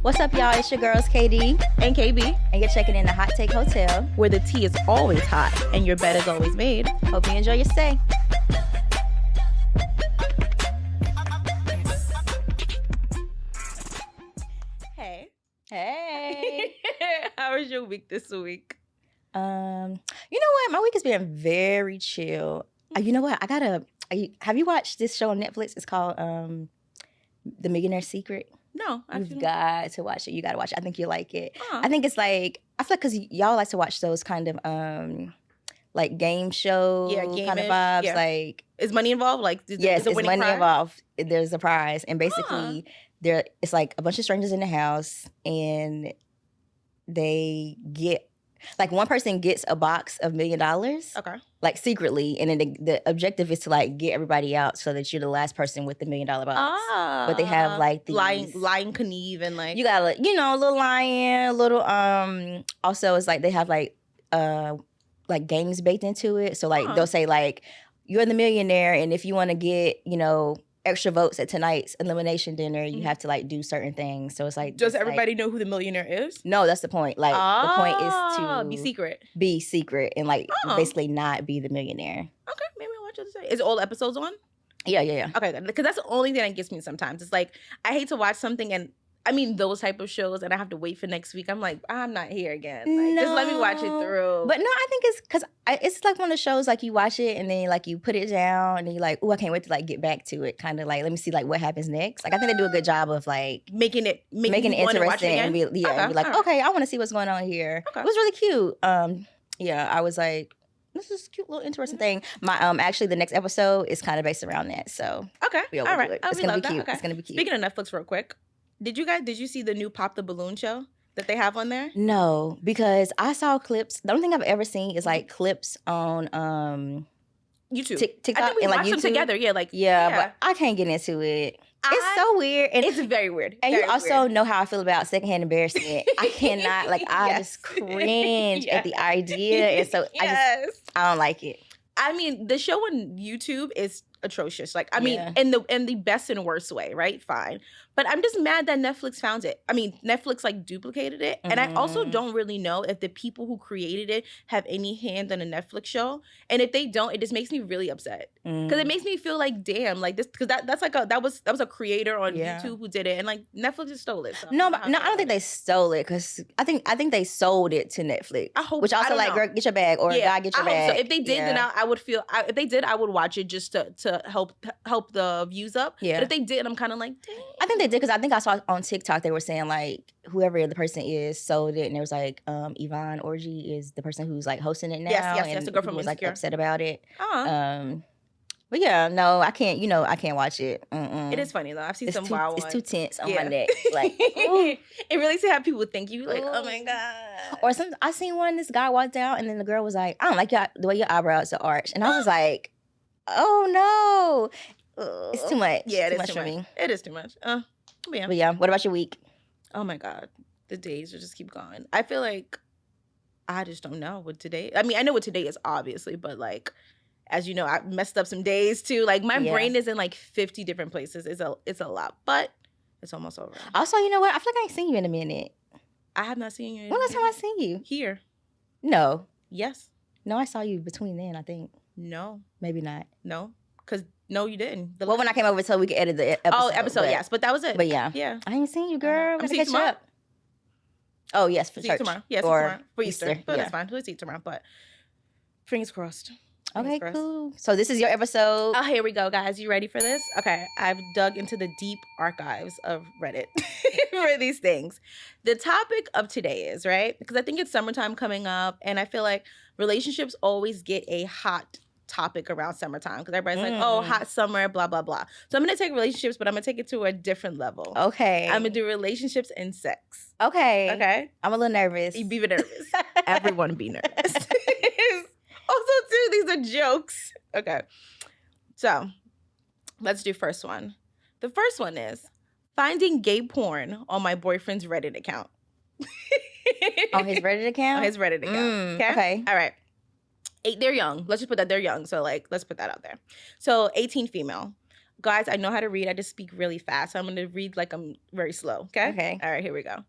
What's up, y'all? It's your girls, KD and KB, and you're checking in the Hot Take Hotel, where the tea is always hot and your bed is always made. Hope you enjoy your stay. Hey. How was your week this week? You know what? My week has been very chill. You know what? Have you watched this show on Netflix? It's called The Millionaire's Secret. No, you've got to watch it. You got to watch it. I think you'll like it. Uh-huh. I think it's like, I feel like because y'all like to watch those kind of like game show kind of vibes. Yeah. Like, is money involved? Like, yes, it's money involved. There's a prize, and basically it's like a bunch of strangers in the house, and they get like one person gets a box of $1 million. Okay. Like secretly, and then the objective is to like get everybody out so that you're the last person with the $1 million box. But they have like these lying Kniev and like you got a little lion, a little also it's like they have like games baked into it. So like they'll say like you're the millionaire, and if you want to get extra votes at tonight's elimination dinner, you have to like do certain things. So it's like, does everybody know who the millionaire is? No, that's the point. Like the point is to be secret and like basically not be the millionaire. Okay, maybe I'll watch it today. Is all episodes on? Yeah. Okay, because that's the only thing that gets me sometimes. It's like I hate to watch something and I mean those type of shows and I have to wait for next week. I'm like, I'm not here again. Like, just let me watch it through. But no, I think it's because it's like one of the shows like you watch it and then like you put it down and then you're like, oh, I can't wait to like get back to it. Kind of like, let me see like what happens next. Like I think they do a good job of like making it interesting and be like, okay, I want to see what's going on here. Okay. It was really cute. I was like, this is a cute little interesting thing. My actually the next episode is kind of based around that. So okay, all right, it's gonna be cute. Okay. It's gonna be cute. Speaking of Netflix, real quick. Did you see the new Pop the Balloon show that they have on there? No, because I saw clips. The only thing I've ever seen is like clips on YouTube, TikTok, I think we and like watched YouTube them together. But I can't get into it. It's so weird. And it's very weird. And you also know how I feel about secondhand embarrassment. I cannot, I just cringe at the idea, and so I don't like it. I mean, the show on YouTube is atrocious. Like, I mean, in the best and worst way, right? Fine. But I'm just mad that Netflix found it. I mean, Netflix like duplicated it. And I also don't really know if the people who created it have any hand on a Netflix show. And if they don't, it just makes me really upset. Because it makes me feel like, damn, like this, because that's like that was a creator on YouTube who did it. And like Netflix just stole it. So I don't think they stole it, because I think they sold it to Netflix. I hope, which also like, girl, get your bag, or guy, get your bag. So if they did, then I would feel, if they did, I would watch it just to help the views up. Yeah. But if they did, I'm kind of like, dang. I think they did, because I think I saw on TikTok they were saying like whoever the person is sold it, and there was like Yvonne Orji is the person who's like hosting it now. Yes, the girl from was Insecure. Like upset about it. But yeah, no, I can't. I can't watch it. It is funny though. I've seen some wild ones. It's too tense on my neck. Like, it really to have people think you like, oh my god. Or I seen one. This guy walked out, and then the girl was like, I don't like the way your eyebrows are arched, and I was like, oh no, it's too much. Yeah, it's too much for me. It is too much. But yeah, what about your week? Oh my god, the days just keep going. I feel like I just don't know what today. I mean, I know what today is obviously, but like, as you know, I messed up some days too. Like my brain is in like 50 different places. It's a lot, but it's almost over. Also, you know what? I feel like I ain't seen you in a minute. I have not seen you. When last time I seen you? Here. No. Yes. No, I saw you between then, I think. No. Maybe not. No. Because no, you didn't. When I came over so we could edit the episode. Yes. But that was it. But yeah. I ain't seen you, girl. I'm going to catch up. Oh, yes, for church. Tomorrow. Yes, or for Easter. But that's fine. We'll see you tomorrow. But fingers crossed. Okay, cool. So this is your episode. Oh, here we go, guys. You ready for this? Okay, I've dug into the deep archives of Reddit for these things. The topic of today is, right, because I think it's summertime coming up, and I feel like relationships always get a hot topic around summertime, because everybody's like, oh, hot summer, blah, blah, blah. So I'm going to take relationships, but I'm going to take it to a different level. Okay. I'm going to do relationships and sex. Okay. I'm a little nervous. You be nervous. Everyone be nervous. Also, too, these are jokes. Okay. So, let's do first one. The first one is finding gay porn on my boyfriend's Reddit account. On his Reddit account? On his Reddit account. Okay? All right. They're young. Let's just put that they're young. So, like, let's put that out there. So, 18 female. Guys, I know how to read. I just speak really fast. So I'm going to read like I'm very slow. Okay? Okay. All right, here we go.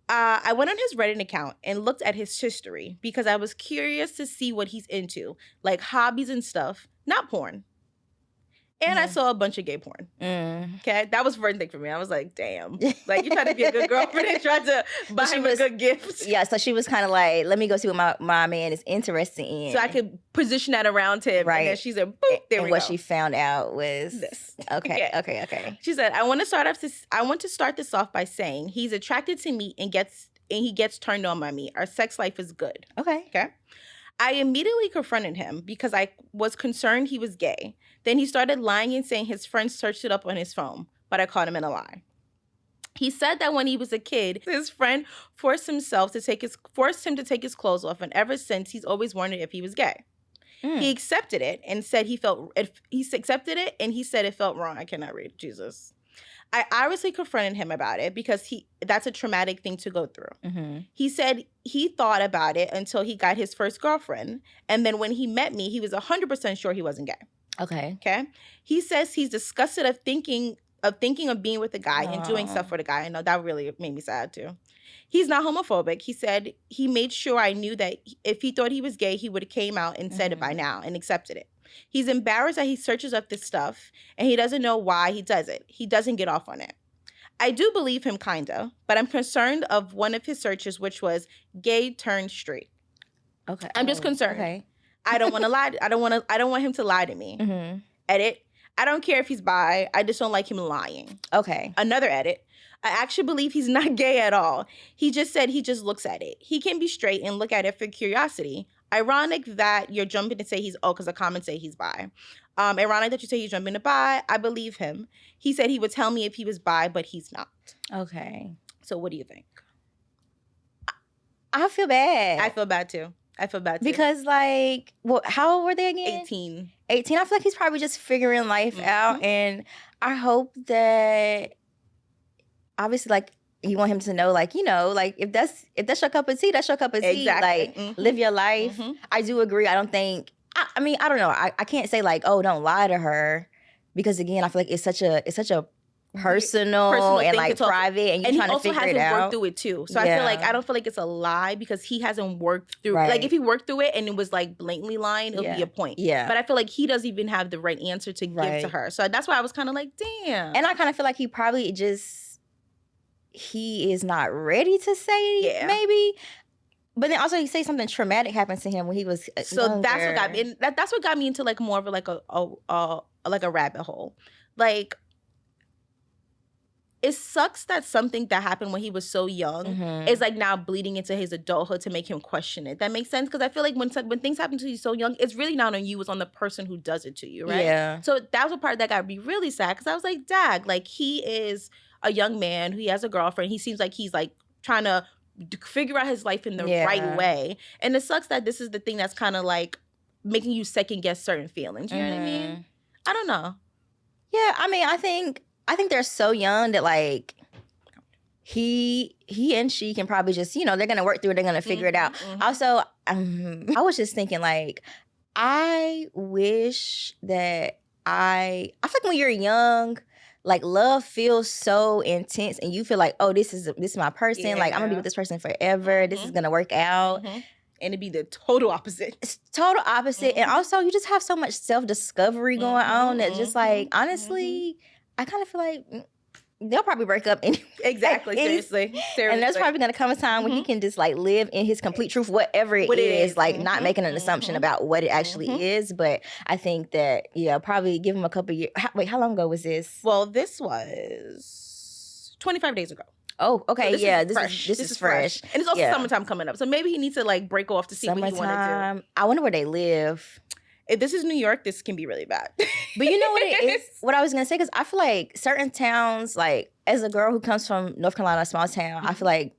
I went on his Reddit account and looked at his history because I was curious to see what he's into, like hobbies and stuff, not porn. And I saw a bunch of gay porn. Okay? That was the first thing for me. I was like, damn. Like, you tried to be a good girlfriend and tried to buy him a good gift. Yeah, so she was kind of like, let me go see what my man is interested in. So I could position that around him. Right. And then she said, boop, there we go. And what she found out was this. Okay, okay. She said, I want to start this off by saying he's attracted to me and he gets turned on by me. Our sex life is good. Okay. I immediately confronted him because I was concerned he was gay. Then he started lying and saying his friends searched it up on his phone, but I caught him in a lie. He said that when he was a kid, his friend forced him to take his clothes off, and ever since he's always wondered if he was gay. He accepted it and said he accepted it and he said it felt wrong. I cannot read. Jesus. I obviously confronted him about it because that's a traumatic thing to go through. He said he thought about it until he got his first girlfriend. And then when he met me, he was 100% sure he wasn't gay. Okay. He says he's disgusted of thinking of being with a guy and doing stuff for the guy. I know that really made me sad too. He's not homophobic. He said he made sure I knew that if he thought he was gay, he would have came out and said it by now and accepted it. He's embarrassed that he searches up this stuff and he doesn't know why he does it. He doesn't get off on it. I do believe him kinda, but I'm concerned of one of his searches, which was gay turned straight. Okay. I'm just concerned. Okay. I don't want to lie. I don't want him to lie to me. Edit. I don't care if he's bi. I just don't like him lying. Okay. Another edit. I actually believe he's not gay at all. He just said he just looks at it. He can be straight and look at it for curiosity. Ironic that you're jumping to say because the comments say he's bi. Ironic that you say he's jumping to bi. I believe him. He said he would tell me if he was bi, but he's not. Okay. So what do you think? I feel bad. I feel bad too. Because like, how old were they again? 18. I feel like he's probably just figuring life out. And I hope that obviously like, you want him to know, like, like if that's your cup of tea, that's your cup of tea. Exactly. Like, live your life. I do agree. I don't think, I mean, I don't know. I can't say like, oh, don't lie to her. Because again, I feel like it's such a personal and like private, and you're trying to figure it out. And he also hasn't worked through it too. So I don't feel like it's a lie because he hasn't worked through it. Like if he worked through it and it was like blatantly lying, it'll be a point. Yeah. But I feel like he doesn't even have the right answer to give to her. So that's why I was kind of like, damn. And I kind of feel like he probably he is not ready to say maybe. But then also he say something traumatic happened to him when he was younger. That's what got me. And that's what got me into like more of like a rabbit hole. Like it sucks that something that happened when he was so young is like now bleeding into his adulthood to make him question it. That makes sense? Because I feel like when things happen to you so young, it's really not on you, it's on the person who does it to you, right? Yeah. So that was a part that got me really sad because I was like, dag, like he is a young man, he has a girlfriend, he seems like he's like trying to figure out his life in the right way. And it sucks that this is the thing that's kind of like making you second guess certain feelings. You know what I mean? I don't know. Yeah, I mean, I think they're so young that like he and she can probably just, they're gonna work through it, they're gonna figure it out. Also, I was just thinking like, I wish that I feel like when you're young, like love feels so intense and you feel like, oh, this is my person. Yeah. Like I'm gonna be with this person forever. This is gonna work out. And it'd be the total opposite. It's total opposite. And also you just have so much self-discovery going on that just like, honestly, I kind of feel like they'll probably break up anyway. Exactly. Seriously. And there's probably gonna come a time when he can just like live in his complete truth, whatever it is, like not making an assumption about what it actually is. But I think that, probably give him a couple years. Wait, how long ago was this? Well, this was 25 days ago. Oh, okay. So this is fresh. And it's also summertime coming up. So maybe he needs to like break off to see what he want to do. I wonder where they live. If this is New York, this can be really bad. But you know what it is? What I was going to say, because I feel like certain towns, like as a girl who comes from North Carolina, a small town, I feel like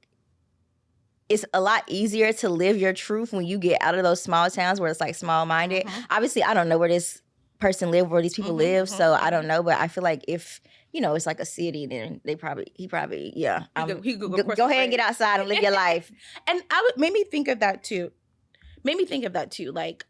it's a lot easier to live your truth when you get out of those small towns where it's like small-minded. Obviously, I don't know where this person live, where these people live, so I don't know. But I feel like if, it's like a city, then he probably, he could go ahead and get outside and live your life. And made me think of that too. Like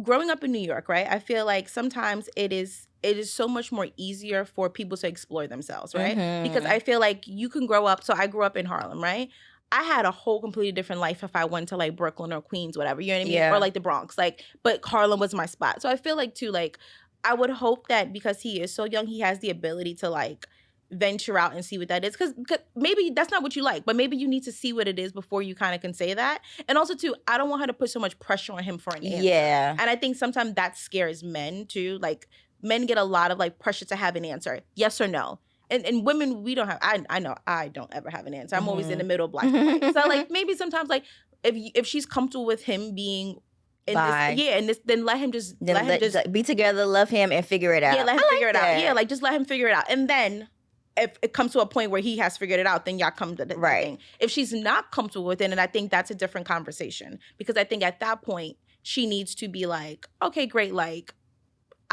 growing up in New York, right? I feel like sometimes it is so much more easier for people to explore themselves, right? Because I feel like you can grow up. So I grew up in Harlem, right? I had a whole completely different life if I went to like Brooklyn or Queens, whatever, you know what I mean? Yeah. Or like the Bronx, like, but Harlem was my spot. So I feel like too, like, I would hope that because he is so young, he has the ability to like venture out and see what that is. Because maybe that's not what you like, but maybe you need to see what it is before you kind of can say that. And also too, I don't want her to put so much pressure on him for an answer. Yeah. And I think sometimes that scares men too. Like men get a lot of like pressure to have an answer, yes or no. And women, we don't have, I know I don't ever have an answer. I'm always in the middle, black and white. So like maybe sometimes like if she's comfortable with him being in this, yeah, and this, then let him just be together, love him, and figure it out. Yeah, let him figure it out. Yeah, like just let him figure it out. And then if it comes to a point where he has figured it out, then y'all come to the thing. If she's not comfortable with it, and I think that's a different conversation. Because I think at that point, she needs to be like, okay, great, like,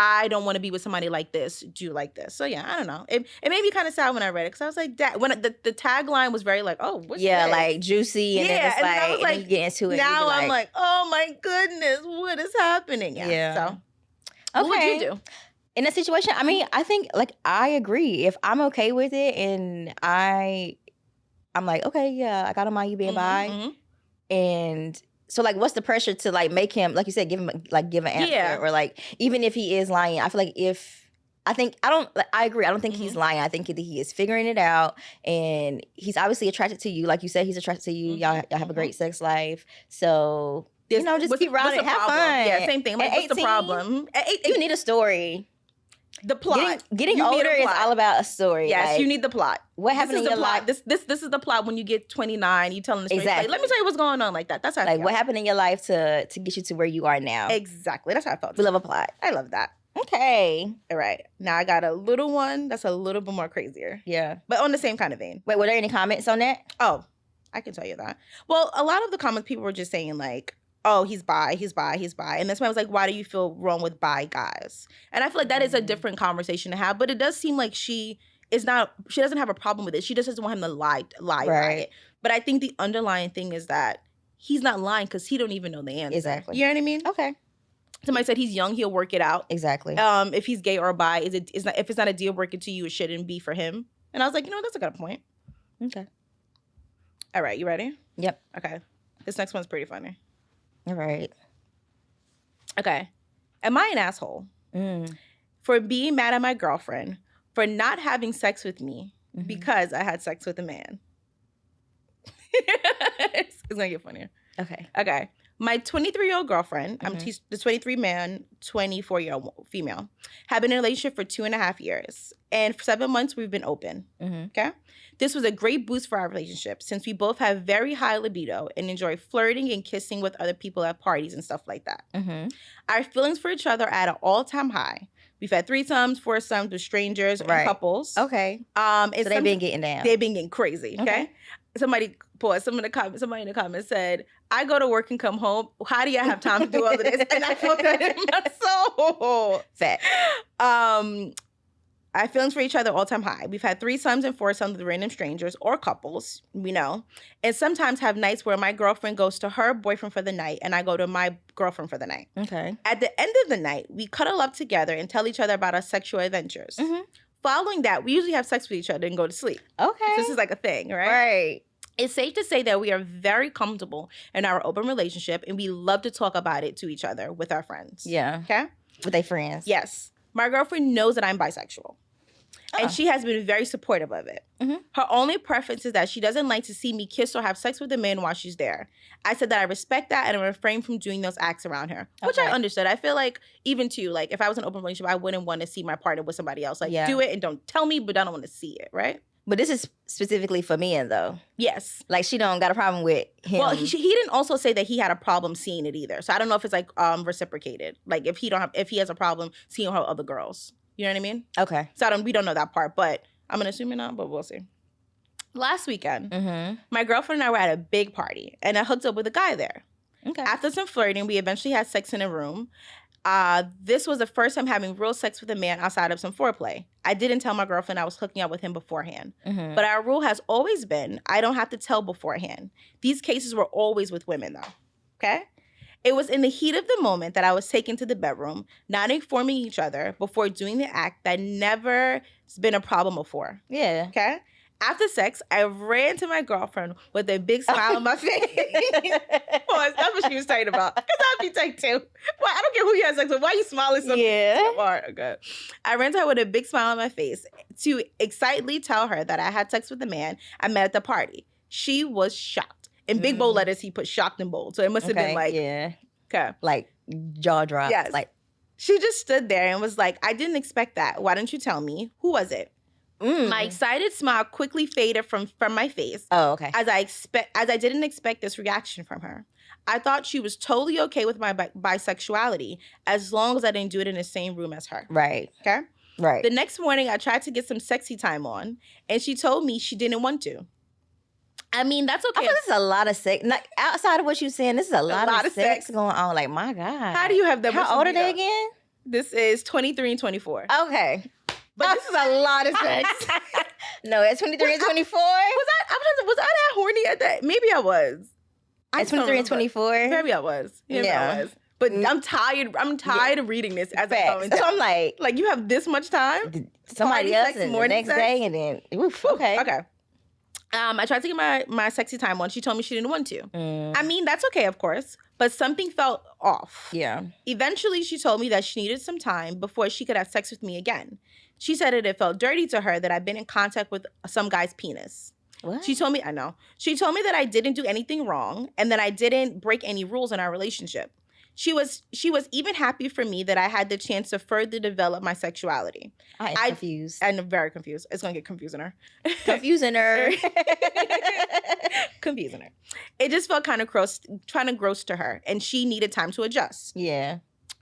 I don't want to be with somebody like this. Do you like this? So yeah, I don't know. It made me kind of sad when I read it because I was like, when the tagline was very like, oh, what's this? Like juicy, and then it's like, and then you get into it. Now I'm like, oh my goodness, what is happening? Yeah. So, what would you do in a situation? I mean, I think like I agree. If I'm okay with it, and I'm like, okay, yeah, I gotta mind you being bi, and. So, like, what's the pressure to, like, make him, like you said, give an answer? Yeah. Or, like, even if he is lying, I feel like I agree. I don't think he's lying. I think he is figuring it out. And he's obviously attracted to you. Like you said, he's attracted to you. Y'all have a great sex life. So, just keep riding. Have fun. Yeah, same thing. Like, what's the problem? At 18, you need a story. The plot. Getting older is all about a story. Yes, like, you need the plot. What happened in your life? This is the plot when you get 29, you telling the story. Exactly. Like, let me tell you what's going on like that. That's how I feel. What happened in your life to get you to where you are now. Exactly. That's how I felt. We love a plot. I love that. Okay. All right. Now I got a little one that's a little bit more crazier. Yeah. But on the same kind of vein. Wait, were there any comments on that? Oh, I can tell you that. Well, a lot of the comments, people were just saying like, oh, he's bi. And that's why I was like, why do you feel wrong with bi guys? And I feel like that is a different conversation to have. But it does seem like she doesn't have a problem with it. She just doesn't want him to lie about it. But I think the underlying thing is that he's not lying because he don't even know the answer. Exactly. You know what I mean? Okay. Somebody said he's young, he'll work it out. Exactly. If he's gay or bi, if it's not a deal breaker to you, it shouldn't be for him. And I was like, that's a good point. Okay. All right, you ready? Yep. Okay. This next one's pretty funny. All right. Okay. Am I an asshole for being mad at my girlfriend for not having sex with me because I had sex with a man? It's going to get funnier. Okay. My 23-year-old girlfriend, the 23 man, 24-year-old female, have been in a relationship for 2.5 years. And for 7 months, we've been open. Okay? This was a great boost for our relationship since we both have very high libido and enjoy flirting and kissing with other people at parties and stuff like that. Our feelings for each other are at an all-time high. We've had threesomes, foursomes with strangers and couples. Okay. So they've been getting down. They've been getting crazy. Okay. Somebody in the comments said, I go to work and come home. How do you have time to do all of this? And I felt that in my soul. Fat. Our feelings for each other all-time high. We've had threesomes and foursomes with random strangers or couples, we know. And sometimes have nights where my girlfriend goes to her boyfriend for the night and I go to my girlfriend for the night. Okay. At the end of the night, we cuddle up together and tell each other about our sexual adventures. Following that, we usually have sex with each other and go to sleep. Okay. So this is like a thing, right? Right. It's safe to say that we are very comfortable in our open relationship and we love to talk about it to each other with our friends. Yeah. Okay? With their friends. Yes. My girlfriend knows that I'm bisexual. And she has been very supportive of it. Her only preference is that she doesn't like to see me kiss or have sex with a man while she's there. I said that I respect that and I refrain from doing those acts around her, which I understood. I feel like even too, like if I was in an open relationship, I wouldn't want to see my partner with somebody else. Like do it and don't tell me, but I don't want to see it, right? But this is specifically for men, though. Yes. Like, she don't got a problem with him. Well, he didn't also say that he had a problem seeing it either. So I don't know if it's like reciprocated. Like if he has a problem seeing her other girls. You know what I mean? Okay. So we don't know that part, but I'm gonna assume it not, but we'll see. Last weekend, my girlfriend and I were at a big party, and I hooked up with a guy there. Okay. After some flirting, we eventually had sex in a room. This was the first time having real sex with a man outside of some foreplay. I didn't tell my girlfriend I was hooking up with him beforehand. But our rule has always been, I don't have to tell beforehand. These cases were always with women, though. Okay? It was in the heat of the moment that I was taken to the bedroom, not informing each other before doing the act that never has been a problem before. Yeah. Okay? After sex, I ran to my girlfriend with a big smile on my face. Pause. That's what she was talking about. Because I'd be take too. Well, I don't care who you have sex with. Why are you smiling so hard? Okay. I ran to her with a big smile on my face to excitedly tell her that I had sex with a man I met at the party. She was shocked. In big bold letters, he put shocked and bold. So it must have been like, okay. Like jaw drop. Yes. Like, she just stood there and was like, I didn't expect that. Why didn't you tell me? Who was it? My excited smile quickly faded from my face. Oh, okay. As I didn't expect this reaction from her. I thought she was totally okay with my bisexuality as long as I didn't do it in the same room as her. Right. Okay? Right. The next morning, I tried to get some sexy time on, and she told me she didn't want to. I mean, that's okay. I feel this is a lot of sex. Not, outside of what you're saying, this is a lot of sex going on. Like, my God. How do you have that much? How old are they again? This is 23 and 24. Okay. But this is a lot of sex. No, at 23 and 24? Was I that horny at that? Maybe I was. At 23 and 24? Maybe I was. Yeah. I was. But I'm tired. I'm tired of reading this as I'm going down. So I'm like, you have this much time? Somebody else and the next day, and then, oof, okay. Okay. I tried to get my sexy time on. She told me she didn't want to. I mean, that's okay, of course. But something felt off. Yeah. Eventually, she told me that she needed some time before she could have sex with me again. She said it felt dirty to her that I'd been in contact with some guy's penis. What? She told me, I know. She told me that I didn't do anything wrong and that I didn't break any rules in our relationship. She was even happy for me that I had the chance to further develop my sexuality. I'm confused. I'm very confused. It's going to get confusing her. Confusing her. Confusing her. It just felt kind of gross to her, and she needed time to adjust. Yeah.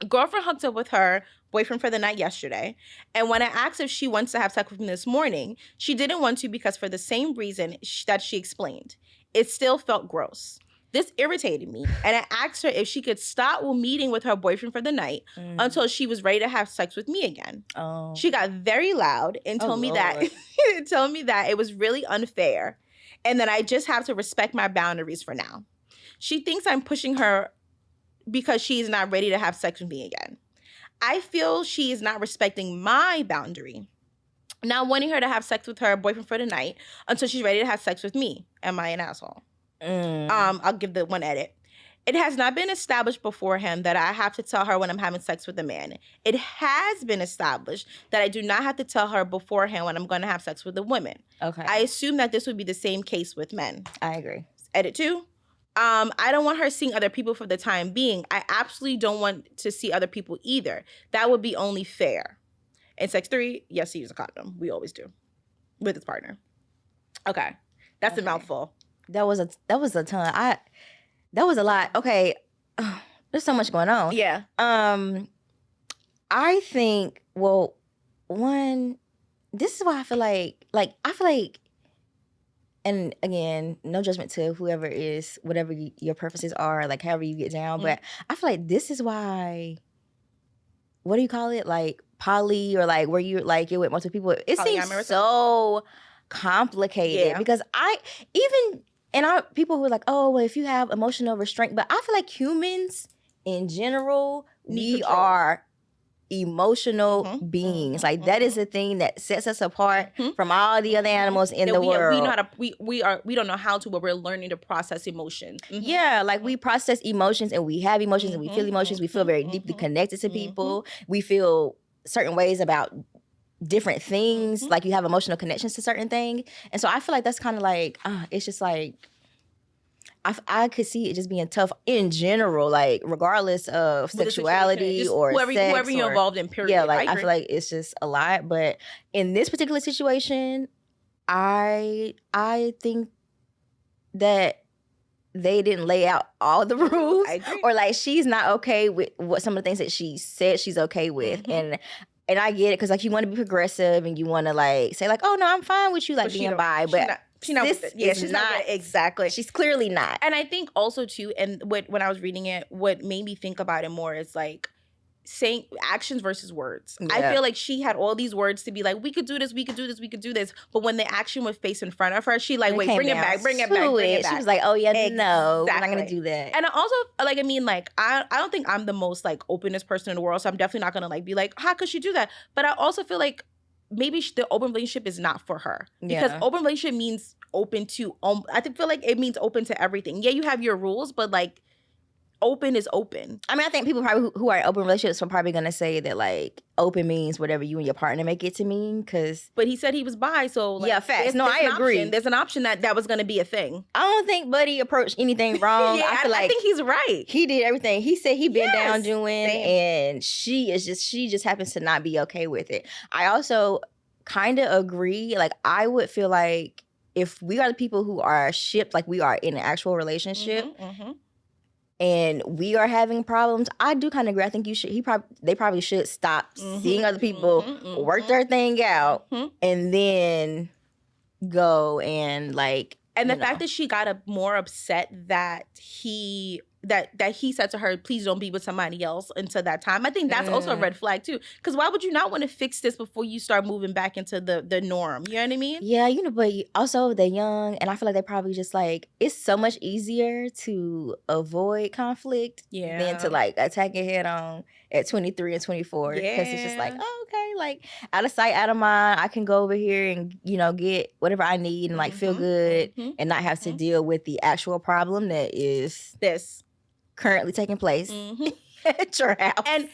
Girlfriend hooked up with her boyfriend for the night yesterday, and when I asked if she wants to have sex with me this morning, she didn't want to because for the same reason that she explained. It still felt gross. This irritated me, and I asked her if she could stop meeting with her boyfriend for the night until she was ready to have sex with me again. Oh. She got very loud and told me that it was really unfair and that I just have to respect my boundaries for now. She thinks I'm pushing her because she is not ready to have sex with me again. I feel she is not respecting my boundary. Not wanting her to have sex with her boyfriend for the night until she's ready to have sex with me. Am I an asshole? I'll give the one edit. It has not been established beforehand that I have to tell her when I'm having sex with a man. It has been established that I do not have to tell her beforehand when I'm going to have sex with a woman. Okay. I assume that this would be the same case with men. I agree. Edit 2. I don't want her seeing other people for the time being. I absolutely don't want to see other people either. That would be only fair. And sex 3, yes, he uses a condom. We always do. With his partner. Okay. That's a mouthful. That was a ton. That was a lot. Okay. There's so much going on. Yeah. I think, well, one, this is why I feel like, and again, no judgment to whoever is, whatever your preferences are, like however you get down, but I feel like this is why, what do you call it? Like poly, or like where you're with multiple people. It seems so complicated because people who are like, oh, well, if you have emotional restraint, but I feel like humans in general, we are emotional beings. Like that is the thing that sets us apart from all the other animals in the world. We don't know how to, but we're learning to process emotions. Yeah, like we process emotions and we have emotions and we feel emotions. We feel very deeply connected to people. We feel certain ways about different things. Like you have emotional connections to certain things. And so I feel like that's kind of like, it's just like, I could see it just being tough in general, like regardless of sexuality or whoever you're involved in, period. Yeah, like I feel like it's just a lot. But in this particular situation, I think that they didn't lay out all the rules, or like she's not okay with what some of the things that she said she's okay with, and I get it because like you want to be progressive and you want to like say like, oh no, I'm fine with you like being bi, but she's not exactly. She's clearly not. And I think also too, and when I was reading it, what made me think about it more is like, saying actions versus words. Yeah. I feel like she had all these words to be like, we could do this, we could do this, we could do this. But when the action was faced in front of her, she like, wait, bring it back, bring it back, bring it back. She was like, oh yeah, exactly. No, we're not gonna do that. And I also, like, I mean, like, I don't think I'm the most like openest person in the world, so I'm definitely not gonna like be like, how could she do that? But I also feel like maybe the open relationship is not for her, because open relationship means open to, I feel like it means open to everything. Yeah, you have your rules, but like, open is open. I mean, I think people probably who are in open relationships are probably going to say that, like, open means whatever you and your partner make it to mean, because... But he said he was bi, so... Like, yeah, facts. No, I agree. There's an option that was going to be a thing. I don't think Buddy approached anything wrong. I think he's right. He did everything he said he been down doing, and she just happens to not be okay with it. I also kind of agree. Like, I would feel like if we are the people who are shipped, like we are in an actual relationship... and we are having problems, I do kind of agree. I think they probably should stop seeing other people work their thing out and then go and like. And the fact that she got more upset that he said to her, please don't be with somebody else until that time. I think that's also a red flag too. Because why would you not want to fix this before you start moving back into the norm? You know what I mean? Yeah, but also they're young, and I feel like they probably just like, it's so much easier to avoid conflict than to like attack it head on at 23 and 24. Because it's just like, oh, okay, like out of sight, out of mind. I can go over here and, get whatever I need and like feel good and not have to deal with the actual problem that is this currently taking place at your house. And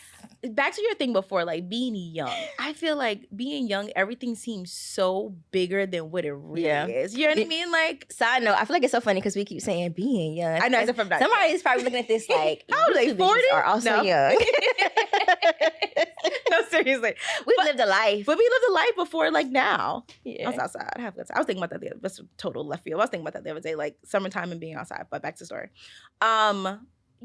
back to your thing before, like being young. I feel like being young, everything seems so bigger than what it really is. You know what I mean? Like, side note, I feel like it's so funny because we keep saying being young. I know, as if I'm not somebody's probably looking at this like, how old are they? 40? Are also young. No, seriously. We lived a life. But we lived a life before, like, now. Yeah. I was outside. I was thinking about that the other day. That's a total left field. I was thinking about that the other day, like summertime and being outside. But back to the story.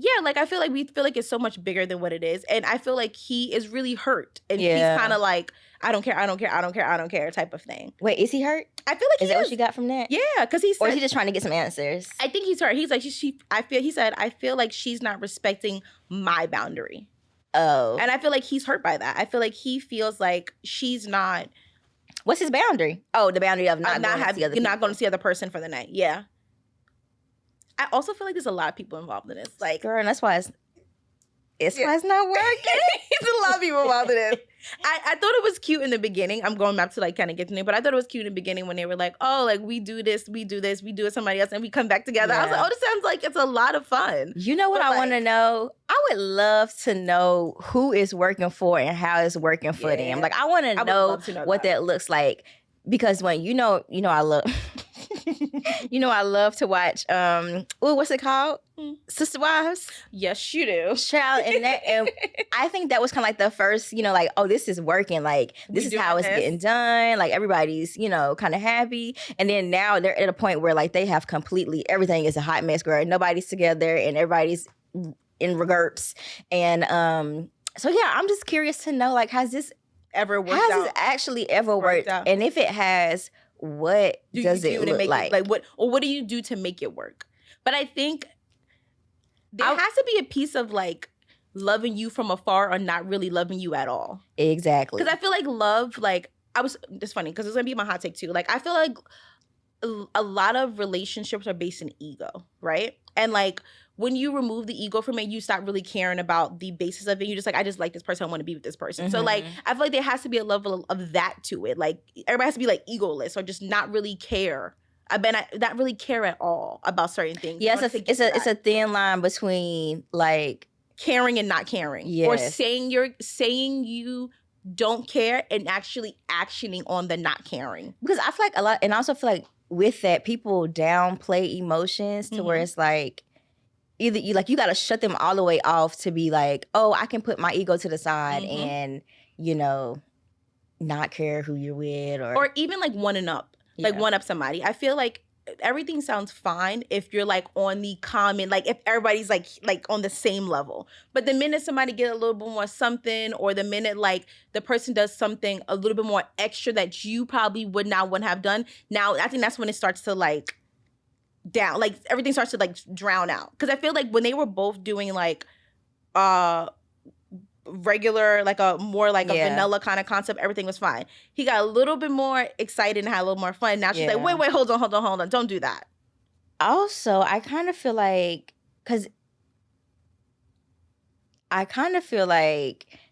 Yeah, like I feel like we feel like it's so much bigger than what it is. And I feel like he is really hurt. And he's kind of like, I don't care type of thing. Wait, is he hurt? I feel like is that what you got from that? Yeah, because he said, or is he just trying to get some answers? I think he's hurt. He's like, I feel like she's not respecting my boundary. Oh. And I feel like he's hurt by that. I feel like he feels like she's not. What's his boundary? Oh, the boundary of not going to see the other person for the night. Yeah. I also feel like there's a lot of people involved in this. Like, girl, and that's why it's why it's not working. There's a lot of people involved in this. I thought it was cute in the beginning. I'm going back to like kind of get to know, but I thought it was cute in the beginning when they were like, oh, like we do this, we do it with somebody else, and we come back together. I was like, oh, this sounds like it's a lot of fun. You know what I want to know? I would love to know who is working for and how it's working for them. Like, I want to know what that looks like, because when I love. I love to watch, what's it called? Sister Wives? Yes, you do. Child, and I think that was kind of like the first, like, oh, this is working. Like, this is how it's getting done. Like, everybody's, kind of happy. And then now they're at a point where, like, they have everything is a hot mess, girl. Nobody's together and everybody's in regrets. And so, yeah, I'm just curious to know, like, has this actually ever worked out? And if it has, what does it look like? What do you do to make it work? But I think there has to be a piece of like loving you from afar or not really loving you at all. Exactly. Because I feel like love, like it's funny because it's gonna be my hot take too. Like I feel like a lot of relationships are based in ego, right? And like when you remove the ego from it, you stop really caring about the basis of it. You're just like, I just like this person. I want to be with this person. So like, I feel like there has to be a level of that to it. Like everybody has to be like egoless or just not really care. Not really care at all about certain things. Yeah, it's a thin line between like caring and not caring. Yes. Or saying you don't care and actually actioning on the not caring. Because I feel like a lot, and I also feel like with that, people downplay emotions to where it's like, either you got to shut them all the way off to be like, oh, I can put my ego to the side and, not care who you're with. Or even like one up somebody. I feel like everything sounds fine if you're like on the common, like if everybody's like on the same level. But the minute somebody get a little bit more something, or the minute like the person does something a little bit more extra that you probably would not want to have done, now I think that's when it starts to like down, like everything starts to like drown out. Because I feel like when they were both doing like regular, like a more like a vanilla kind of concept, everything was fine. He got a little bit more excited and had a little more fun. Now she's like, wait, hold on. Don't do that. Also, I kind of feel like,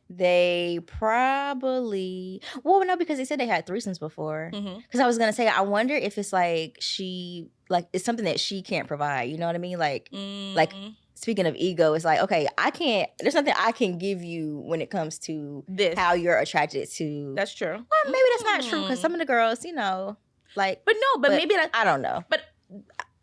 they probably, well, no, because they said they had threesomes before. Because I was going to say, I wonder if it's like it's something that she can't provide. You know what I mean? Like, speaking of ego, it's like, okay, there's something I can give you when it comes to this, how you're attracted to. That's true. Well, maybe that's not true, because some of the girls, like. But maybe that. I don't know. But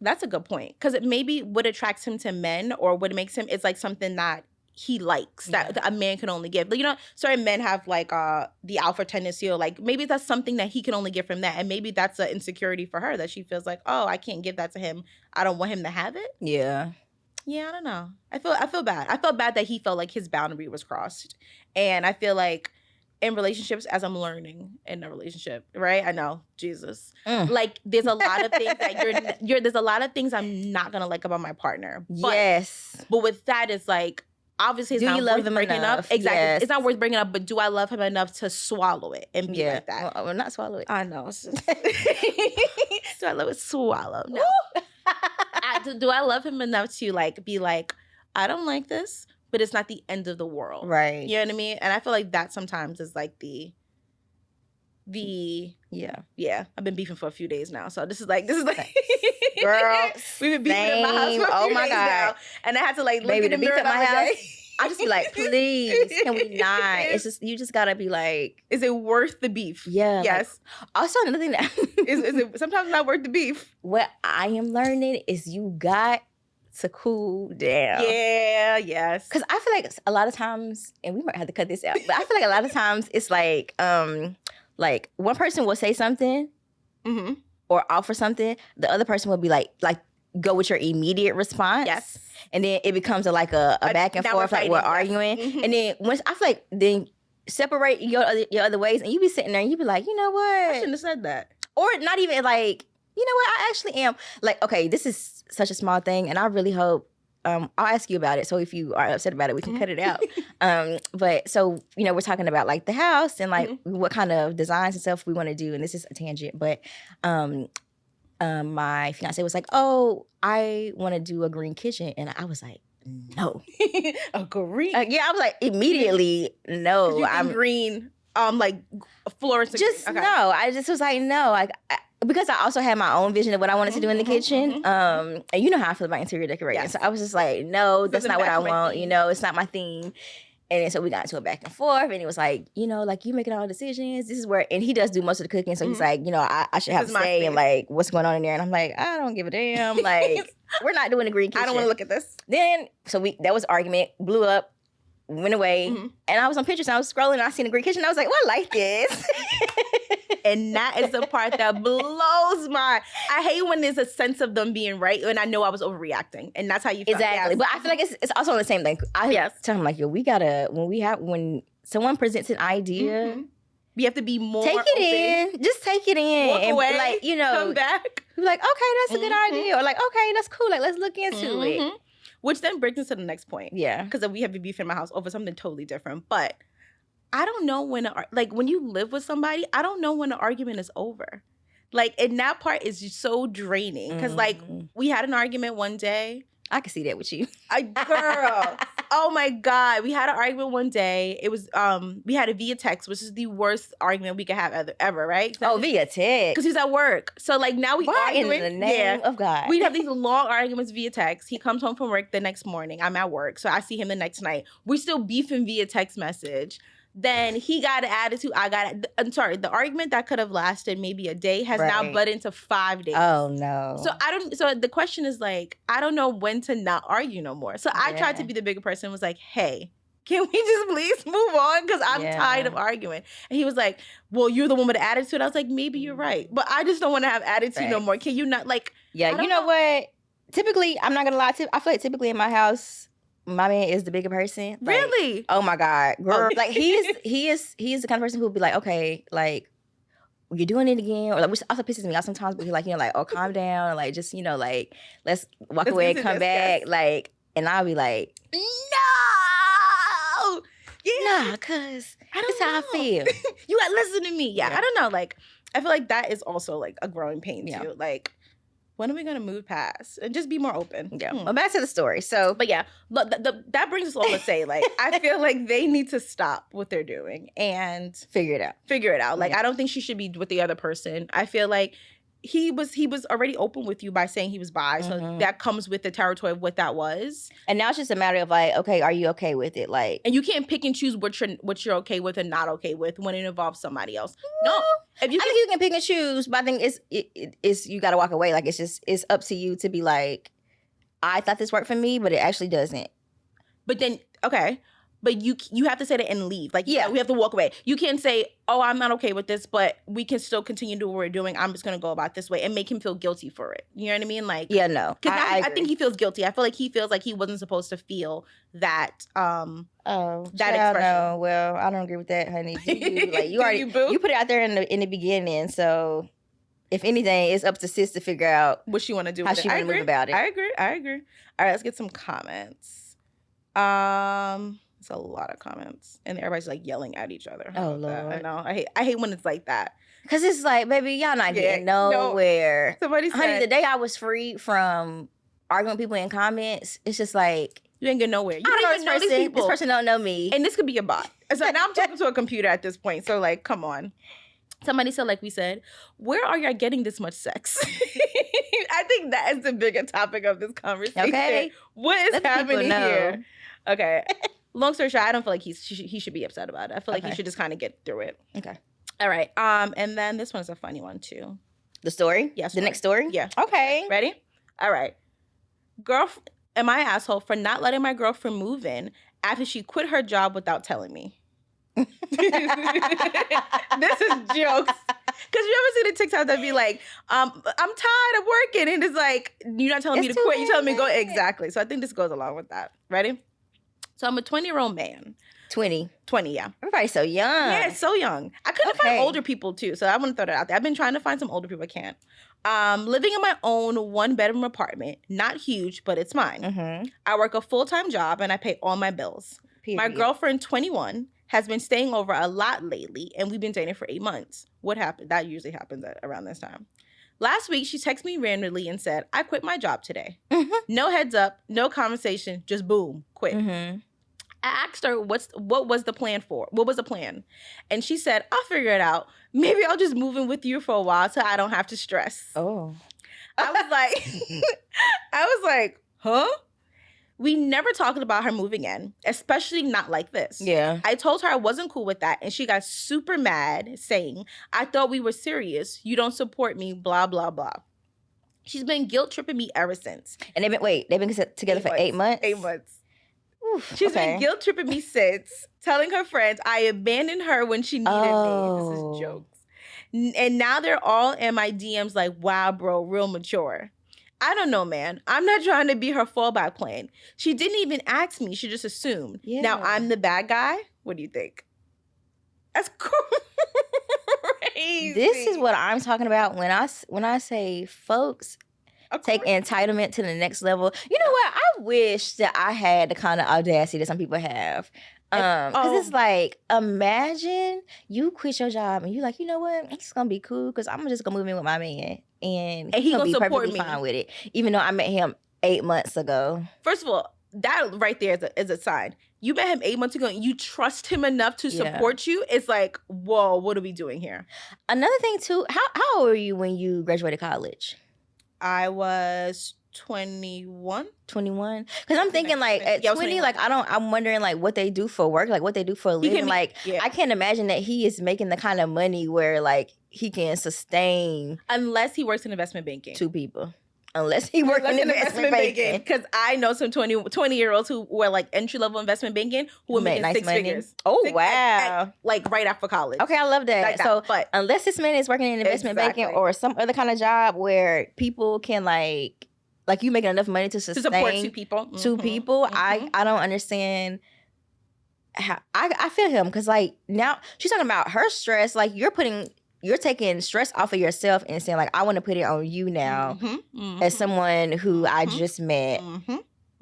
that's a good point. Because maybe what attracts him to men, or what makes him, is like something that he likes, that a man can only give. Like, certain men have like the alpha tendency, or like maybe that's something that he can only get from that, and maybe that's an insecurity for her, that she feels like, oh, I can't give that to him. I don't want him to have it. Yeah, I don't know. I feel bad. I felt bad that he felt like his boundary was crossed, and I feel like in relationships, as I'm learning in a relationship, right? I know, Jesus. Like, there's a lot of things that there's a lot of things I'm not gonna like about my partner. But with that, it's like, obviously, it's not worth breaking up. Exactly. Yes. It's not worth breaking up, but do I love him enough to swallow it and be like that? Well, not swallow it. I know. Do I love it? Swallow. No. Do I love him enough to like be like, I don't like this, but it's not the end of the world. Right. You know what I mean? And I feel like that sometimes is like the I've been beefing for a few days now, so this is like girl, we've been beefing in my house for a few days now, and I had to like look in the mirror at my house. I just be like, please, can we not? It's just, you just gotta be like, is it worth the beef? Yeah. Yes. Like, also, another thing that is it sometimes not worth the beef. What I am learning is you got to cool down. Yeah. Yes. Because I feel like a lot of times, and we might have to cut this out, but I feel like a lot of times it's like one person will say something or offer something, the other person will be like go with your immediate response. Yes. And then it becomes a back and forth, like we're arguing. And then once I feel like then separate your other ways, and you be sitting there and you be like, you know what? I shouldn't have said that. Or not even like, you know what? I actually am like, okay, this is such a small thing, and I really hope I'll ask you about it. So if you are upset about it, we can cut it out. But so, we're talking about like the house and like what kind of designs and stuff we want to do. And this is a tangent, but my fiance was like, oh, I want to do a green kitchen. And I was like, no. A green? I was like, immediately, no. I'm green, like fluorescent. Just okay. No. I just was like, no. Like, because I also had my own vision of what I wanted to do in the kitchen. And you know how I feel about interior decorating. Yes. So I was just like, no, that's not what I want. It's not my theme. And then so we got into a back and forth, and he was like, like, you making all the decisions. This is where, and he does do most of the cooking. So he's like, I should have to say, and like, what's going on in there? And I'm like, I don't give a damn. Like, we're not doing a green kitchen. I don't want to look at this. Then, so that was argument, blew up, went away. And I was on Pinterest, and I was scrolling, and I seen a green kitchen. And I was like, well, I like this. And that is the part that blows my. I hate when there's a sense of them being right, and I know I was overreacting, and that's how you feel. Exactly. Yes. But I feel like it's also the same thing. I tell him like, yo, we gotta when someone presents an idea, we have to be more. Take it open. In. Just take it in. Walk away. And like, come back. Be like, okay, that's a good idea, or like, okay, that's cool. Like, let's look into it. Which then brings us to the next point. Yeah. Because we have a beef in my house over something totally different, but. I don't know when when you live with somebody, I don't know when the argument is over. Like, and that part is just so draining. Because, like, we had an argument one day. I can see that with you. Girl. Oh, my God. We had an argument one day. It was, we had it via text, which is the worst argument we could have ever, right? Via text. Because he's at work. So, like, now we arguing. In the name of God. We have these long arguments via text. He comes home from work the next morning. I'm at work. So I see him the next night. We're still beefing via text message. Then he got an attitude. I'm sorry. The argument that could have lasted maybe a day has now butt into 5 days. Oh no. So the question is like, I don't know when to not argue no more. So I tried to be the bigger person. Was like, hey, can we just please move on? Because I'm tired of arguing. And he was like, well, you're the one with the attitude. I was like, maybe you're right, but I just don't want to have attitude no more. Can you not like? Yeah, you know what? Typically, I'm not gonna lie. I feel like typically in my house, my man is the bigger person. Like, really? Oh my God, girl! Like he is the kind of person who will be like, okay, like you're doing it again, or like, which also pisses me off sometimes. But he's like, like, oh, calm down, like just like let's walk away and come back, like, and I'll be like, no, Nah, because that's how I feel. You gotta listen to me. Yeah, I don't know. Like, I feel like that is also like a growing pain too. Like, when are we gonna move past and just be more open? Yeah. Well, back to the story. So, but yeah, look, that brings us all to say, like, I feel like they need to stop what they're doing and figure it out. Like, I don't think she should be with the other person. I feel like he was already open with you by saying he was bi, so that comes with the territory of what that was. And now it's just a matter of like, okay, are you okay with it? Like, and you can't pick and choose what you're okay with and not okay with when it involves somebody else. No, I think you can pick and choose, but I think it's you got to walk away. Like, it's up to you to be like, I thought this worked for me, but it actually doesn't. But then, okay. But you have to say that and leave. Like, we have to walk away. You can't say, oh, I'm not okay with this, but we can still continue to do what we're doing. I'm just going to go about this way and make him feel guilty for it. You know what I mean? Like, yeah, no. Because I think he feels guilty. I feel like he feels like he wasn't supposed to feel that that expression. No, well, I don't agree with that, honey. You put it out there in the beginning, so if anything, it's up to sis to figure out what she want to do. How she want to move about it. I agree. All right, let's get some comments. It's a lot of comments, and everybody's like yelling at each other. Oh Lord, I know. I hate when it's like that. Cause it's like, baby, y'all not getting nowhere. No. Somebody said, honey, the day I was freed from arguing with people in comments, it's just like you ain't getting nowhere. You don't don't even know these people. This person don't know me, and this could be a bot. So now I'm talking to a computer at this point. So like, come on. Somebody said, like we said, where are y'all getting this much sex? I think that is the bigger topic of this conversation. Okay, what is happening here? Okay. Long story short, I don't feel like he should be upset about it. I feel like he should just kind of get through it. Okay. All right. And then this one's a funny one too. The story? Yes. The next story? Yeah. Okay. Ready? All right. Am I an asshole for not letting my girlfriend move in after she quit her job without telling me? This is jokes. Because you ever see the TikTok that be like, I'm tired of working, and it's like, you're not telling me to quit, you're telling me to go. Exactly. So I think this goes along with that. Ready? So I'm a 20-year-old man. 20, yeah. Everybody's so young. Yeah, so young. I couldn't find older people too, so I want to throw that out there. I've been trying to find some older people. I can't. Living in my own 1-bedroom apartment. Not huge, but it's mine. Mm-hmm. I work a full-time job, and I pay all my bills. Period. My girlfriend, 21, has been staying over a lot lately, and we've been dating for 8 months. What happened? That usually happens around this time. Last week, she texted me randomly and said, I quit my job today. Mm-hmm. No heads up, no conversation, just boom, quit. Mm-hmm. I asked her what was the plan for? What was the plan? And she said, I'll figure it out. Maybe I'll just move in with you for a while so I don't have to stress. Oh. I was like, huh? We never talked about her moving in, especially not like this. Yeah. I told her I wasn't cool with that, and she got super mad, saying, I thought we were serious. You don't support me, blah, blah, blah. She's been guilt-tripping me ever since. And they've been together for 8 months? 8 months. Oof, she's been guilt-tripping me since, telling her friends I abandoned her when she needed me. This is jokes. And now they're all in my DMs like, wow, bro, real mature. I don't know, man. I'm not trying to be her fallback plan. She didn't even ask me. She just assumed. Yeah. Now I'm the bad guy? What do you think? That's crazy. This is what I'm talking about when I say folks take entitlement to the next level. You know what? I wish that I had the kind of audacity that some people have. Because it's like, imagine you quit your job and you're like, you know what? It's going to be cool because I'm just going to move in with my man. And he's going to be perfectly fine with it. Even though I met him 8 months ago. First of all, that right there is a sign. You met him 8 months ago and you trust him enough to support you. It's like, whoa, what are we doing here? Another thing too, how old were you when you graduated college? I was 21. 21? Because I'm thinking like at 20, like I'm wondering like what they do for work, like what they do for a living. I can't imagine that he is making the kind of money where like he can sustain. Unless he works in investment banking. 2 people. Unless he works in investment banking. Because I know some 20-year-olds who were like entry-level investment banking who were making nice 6 figures. Oh, wow. Like right after college. Okay, I love that. But unless this man is working in investment banking or some other kind of job where people can like you making enough money to sustain support 2 people. 2 people. Mm-hmm. I don't understand how I feel him because like now she's talking about her stress. Like you're taking stress off of yourself and saying like I want to put it on you now as someone who I just met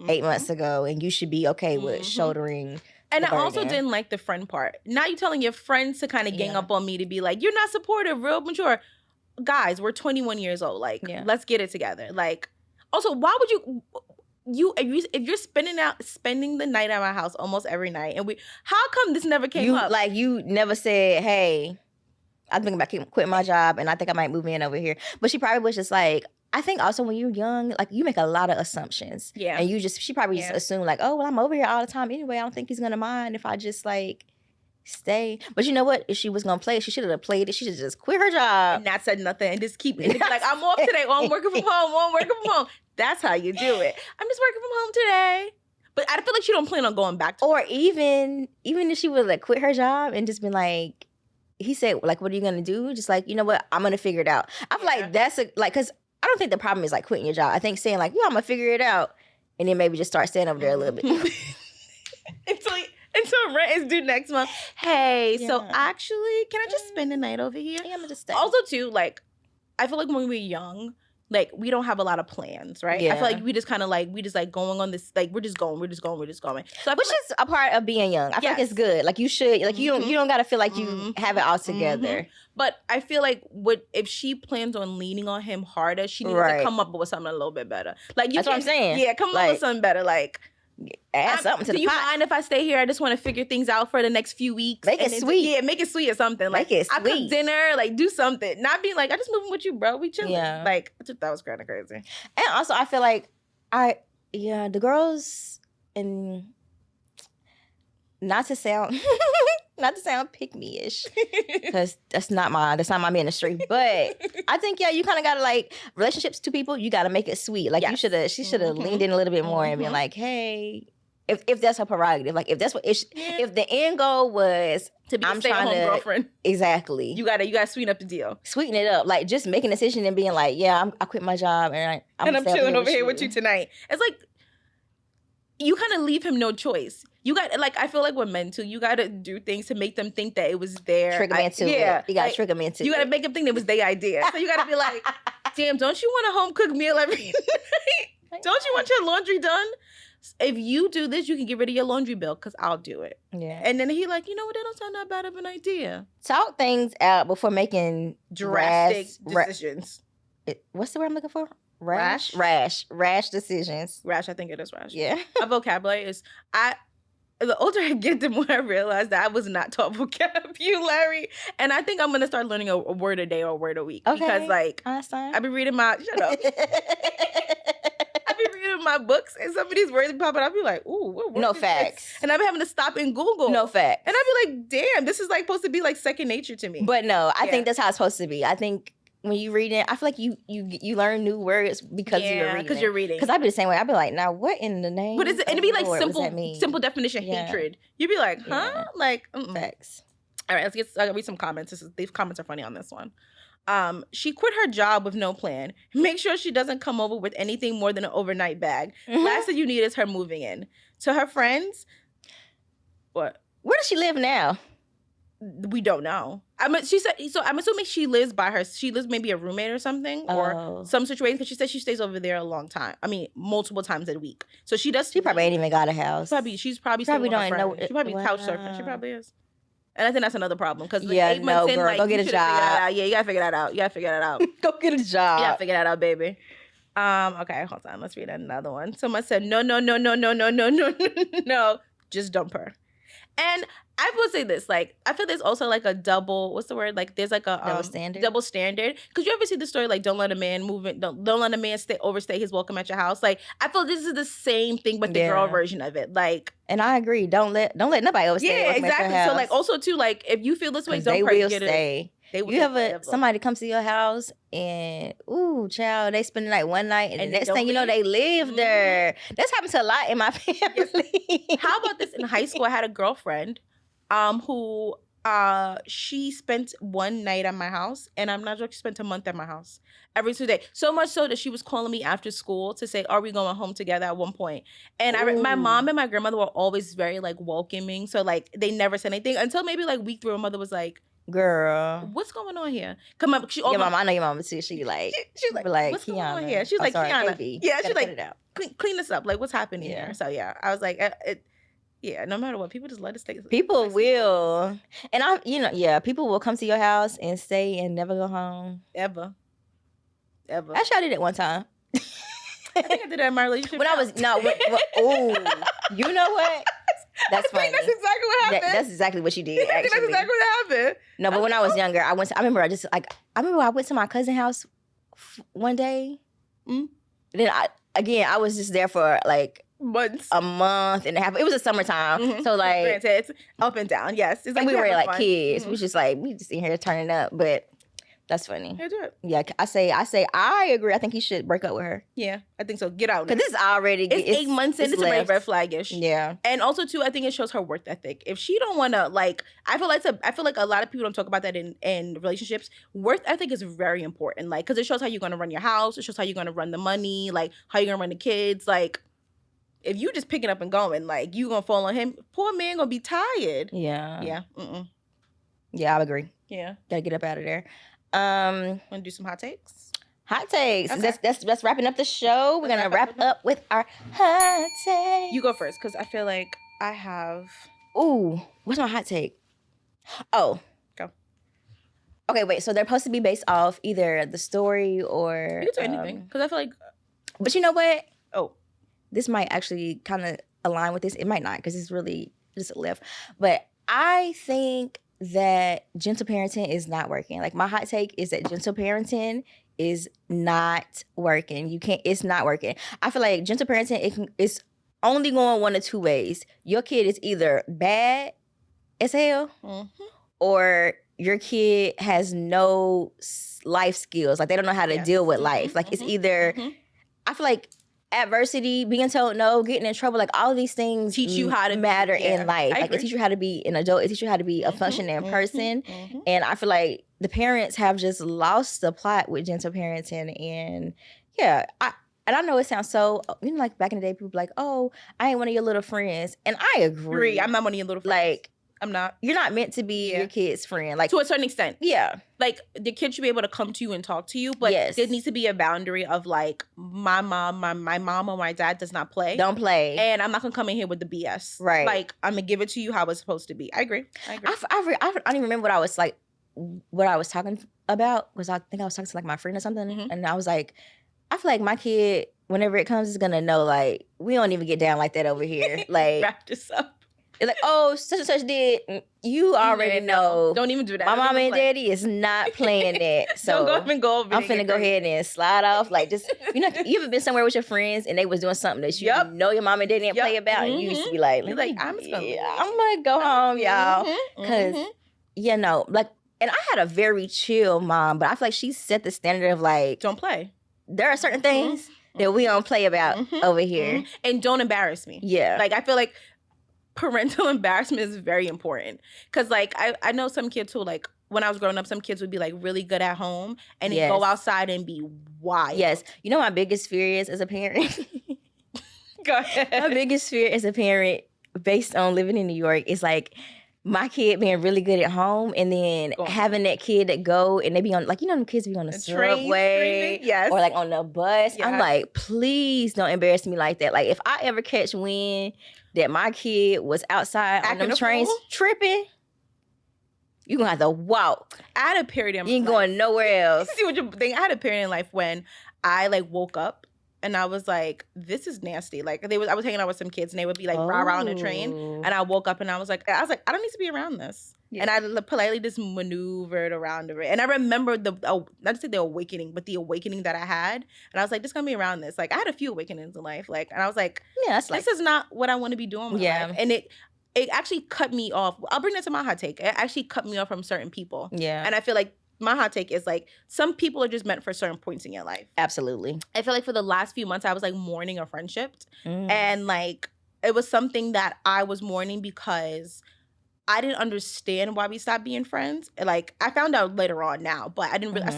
8 months ago, and you should be okay with shouldering And I also didn't like the friend part. Now you're telling your friends to kind of gang up on me to be like, you're not supportive, real mature. Guys, we're 21 years old. Like, let's get it together. Like, also, why would if you're spending the night at my house almost every night, and how come this never came up? Like, you never said, hey, I'm thinking about quitting my job, and I think I might move in over here. But she probably was just like, I think also when you're young, like, you make a lot of assumptions. Yeah. And she probably just assumed, like, oh, well, I'm over here all the time anyway. I don't think he's going to mind if I just, like, stay. But you know what? If she was going to play it, she should have played it. She should just quit her job. And not said nothing and just keep it. Like, I'm off today. Oh, I'm working from home. Oh, I'm working from home. That's how you do it. I'm just working from home today. But I feel like she don't plan on going back to Or even if she would, like, quit her job and just been like, he said, like, what are you going to do? Just like, you know what? I'm going to figure it out. I feel like that's, because I don't think the problem is, like, quitting your job. I think saying, like, I'm going to figure it out. And then maybe just start staying over there a little bit. Until rent is due next month. Hey, so actually, can I just spend the night over here? Yeah, I'm going to just stay. Also, too, like, I feel like when we're young, like, we don't have a lot of plans, right? Yeah. I feel like we just kind of like, going on this, like, we're just going. So which is a part of being young. I feel like it's good. Like, you should, like, you don't got to feel like you have it all together. But I feel like if she plans on leaning on him harder, she needs to come up with something a little bit better. Like, that's what I'm saying. Yeah, come up with something better. Like, add something to the pot. Do you mind if I stay here? I just want to figure things out for the next few weeks. Make it sweet. Yeah, make it sweet or something. Like, make it sweet. I cook dinner, like, do something. Not being like, I just moving with you, bro. We chilling. Yeah. Like, I just thought it was kind of crazy. And also, I feel like the girls, and not to sound pick-me-ish, because that's not my ministry. But I think you kind of gotta, like, relationships to people, you gotta make it sweet. Like, she should have leaned in a little bit more and been like, hey, if that's her prerogative, like, if that's what if the end goal was to be a stay-at-home girlfriend, exactly, you gotta sweeten up the deal, sweeten it up, like, just making a decision and being like, I quit my job and I'm chilling over here with you tonight. It's like, you kind of leave him no choice. You got, like, I feel like with men too, you got to do things to make them think that it was their trigger them into it. You got to trigger them into it. You got to make them think it was their idea. So you got to be like, damn, don't you want a home cooked meal every night? Don't you want your laundry done? If you do this, you can get rid of your laundry bill because I'll do it. Yeah. And then he like, you know what? That don't sound that bad of an idea. Talk things out before making drastic decisions. What's the word I'm looking for? Rash decisions. Rash, I think it is rash. Yeah. My vocabulary is, the older I get, the more I realize that I was not taught vocabulary. And I think I'm going to start learning a word a day or a word a week. Okay. Because, like, I've been reading my books, and some of these words pop up. I'll be like, ooh, what word no is facts. This? And I've been having to stop and Google. No facts. And I'll be like, damn, this is, like, supposed to be, like, second nature to me. But no, I think that's how it's supposed to be. I think when you read it, I feel like you learn new words because you're reading. Because I'd be the same way. I'd be like, now what in the name? But it'd be like simple definition hatred. You'd be like, huh? Yeah. Like, facts. All right, I'll read some comments. These comments are funny on this one. She quit her job with no plan. Make sure she doesn't come over with anything more than an overnight bag. Last thing you need is her moving in. To her friends, what? Where does she live now? We don't know. She said, so I'm assuming she lives by her. She lives maybe a roommate or something, or some situation. Because she said she stays over there a long time. I mean, multiple times a week. So she does. She probably ain't even got a house. She's probably don't know. She probably couch surfing. She probably is. And I think that's another problem because 8 months in, girl, like, go get a job. Yeah, you gotta figure that out. Go get a job. You gotta figure that out, baby. Okay, hold on. Let's read another one. Someone said, no, just dump her. And I will say this, like, I feel there's also like a double, what's the word? Like, there's like a double standard. Because you ever see the story, like, don't let a man don't let a man overstay his welcome at your house. Like, I feel this is the same thing, but the girl version of it. Like, and I agree. Don't let nobody overstay. Yeah, exactly. So, like, also too, like, if you feel this way, don't they will stay. Somebody comes to your house and child, they spend the night one night and the next thing you know, they live there. That's happened to a lot in my family. How about this? In high school, I had a girlfriend who she spent one night at my house, and I'm not joking, she spent a month at my house every Tuesday. So much so that she was calling me after school to say, are we going home together at one point? And my mom and my grandmother were always very, like, welcoming. So, like, they never said anything until maybe, like, week 3. My mother was like, girl, what's going on here? Come up. Mom, I know your mama too. She's like, what's going on here? She's like, Kiana. Yeah, she's like, clean this up. Like, what's happening here? So, yeah, I was like, Yeah, no matter what, people just let us stay. People will. And people will come to your house and stay and never go home. Ever. Actually, I did it one time. I think I did that in my relationship. You know what? That's funny. That's exactly what happened. That's exactly what you did. Actually, that's exactly what happened. No, but when I was younger, I remember I went to my cousin's house one day. Mm-hmm. Then I was just there for like months, a month and a half. It was a summertime, mm-hmm. So like it's up and down. Yes, it's like we were like fun. kids. Mm-hmm. We just in here turning up, but. That's funny. Yeah, do it. Yeah, I agree. I think he should break up with her. Yeah, I think so. Get out. Because this is already... It's 8 months in. It's a red flag-ish. Yeah. And also, too, I think it shows her work ethic. If she don't want to, like... I feel like a lot of people don't talk about that in relationships. Work ethic is very important. Like, because it shows how you're going to run your house. It shows how you're going to run the money. Like, how you're going to run the kids. Like, if you just picking up and going, like, you going to fall on him, poor man going to be tired. Yeah. Yeah. Mm-mm. Yeah, I would agree. Yeah. Gotta get up out of there. Want to do some hot takes? Hot takes. Okay. That's wrapping up the show. We're gonna wrap up with our hot take. You go first, because I feel like I have. Ooh, what's my hot take? Oh, go. Okay, wait. So they're supposed to be based off either the story or. You can do anything, because I feel like. But you know what? Oh, this might actually kind of align with this. It might not, because it's really just a lift. But I think that gentle parenting is not working. Like, my hot take is that gentle parenting is not working. It's not working. I feel like gentle parenting, it's only going one of two ways. Your kid is either bad as hell, mm-hmm. or your kid has no life skills. Like, they don't know how to deal with life. Mm-hmm. Like, it's either, mm-hmm. I feel like adversity, being told no, getting in trouble, like all of these things teach you how to matter in life. Like, it teach you how to be an adult. It teach you how to be a functioning person. Mm-hmm. And I feel like the parents have just lost the plot with gentle parenting. And yeah, I know it sounds so, like back in the day, people be like, oh, I ain't one of your little friends. And I agree. I'm not one of your little friends. Like, I'm not. You're not meant to be your kid's friend. Like, to a certain extent. Yeah. Like, the kid should be able to come to you and talk to you, but there needs to be a boundary of, like, my mom or my dad does not play. Don't play. And I'm not going to come in here with the BS. Right. Like, I'm going to give it to you how it's supposed to be. I agree. I don't even remember what I was talking about, because I think I was talking to, like, my friend or something, mm-hmm. and I was like, I feel like my kid, whenever it comes, is going to know, like, we don't even get down like that over here. Like, wrap this up. It's like, oh, such and such did. You already know. Don't even do that. My mom and daddy is not playing that. So don't go over I'm finna go ahead and slide off. Like, just, you ever been somewhere with your friends and they was doing something that you know your mom and daddy didn't play about? Mm-hmm. And you used to be like, I'm gonna go home, y'all. Because, and I had a very chill mom, but I feel like she set the standard of, like, don't play. There are certain things that we don't play about over here. And don't embarrass me. Yeah. Like, I feel like parental embarrassment is very important, because, like, I know some kids who, like, when I was growing up, some kids would be, like, really good at home and then go outside and be wild. Yes. You know, my biggest fear is as a parent. Go ahead. My biggest fear as a parent, based on living in New York, is, like, my kid being really good at home and then having that kid that go and they be on, like, them kids be on the subway, or, like, on the bus. Yes. I'm like, please don't embarrass me like that. Like, if I ever catch wind that my kid was outside on them trains tripping, you gonna have to walk. I had a period in my life. You ain't going nowhere else. See what you're thinking? I had a period in life when I, like, woke up and I was like, this is nasty. Like, I was hanging out with some kids and they would be, like, rah-rah on the train. And I woke up and I was like, I don't need to be around this. Yeah. And I politely just maneuvered around it. And I remember not to say the awakening, but the awakening that I had. And I was like, this gonna be around this. Like, I had a few awakenings in life. Like, and I was like, this is not what I want to be doing with life. And it actually cut me off. I'll bring that to my hot take. It actually cut me off from certain people. Yeah. And I feel like my hot take is, like, some people are just meant for certain points in your life. Absolutely. I feel like for the last few months, I was, like, mourning a friendship. And, like, it was something that I was mourning because I didn't understand why we stopped being friends. Like, I found out later on now, but I didn't really, I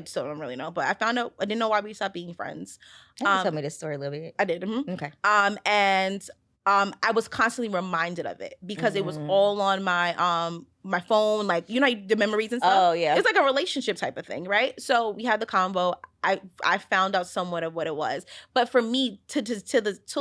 still don't really know, but I found out, I didn't know why we stopped being friends. You tell me this story a little bit. I did. Mm-hmm. Okay. And I was constantly reminded of it because it was all on my phone, like, you know, the memories and stuff. Oh, yeah. It's like a relationship type of thing, right? So we had the convo. I found out somewhat of what it was. But for me, till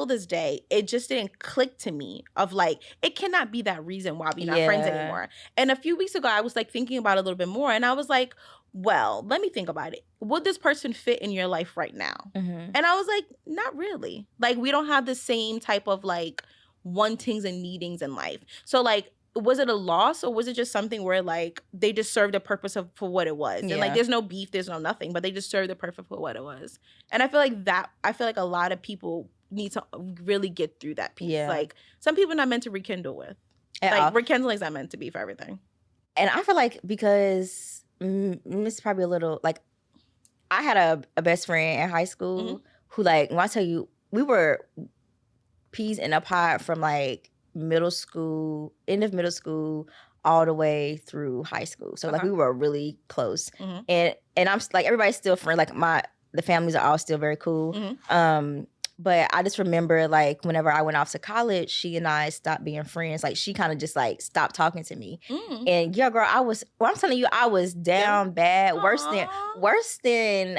this day, it just didn't click to me of like, it cannot be that reason why we're not friends anymore. And a few weeks ago, I was like thinking about it a little bit more, and I was like, well, let me think about it. Would this person fit in your life right now? And I was like, not really. Like, we don't have the same type of like wantings and needings in life. So like, was it a loss, or was it just something where like they just served the purpose for what it was? And like, there's no beef, there's no nothing, but they just served the purpose for what it was. And I feel like a lot of people need to really get through that piece. Yeah. Like, some people are not meant to rekindle with. Like, rekindling is not meant to be for everything. And I feel like, because it's probably a little like, I had a best friend in high school who, like, when I tell you, we were peas in a pod from like middle school, end of middle school, all the way through high school. So like, we were really close. And I'm like, everybody's still friends. Like, the families are all still very cool. But I just remember, like, whenever I went off to college, she and I stopped being friends. Like, she kind of just like stopped talking to me. And yeah, girl, I'm telling you, I was down bad, worse than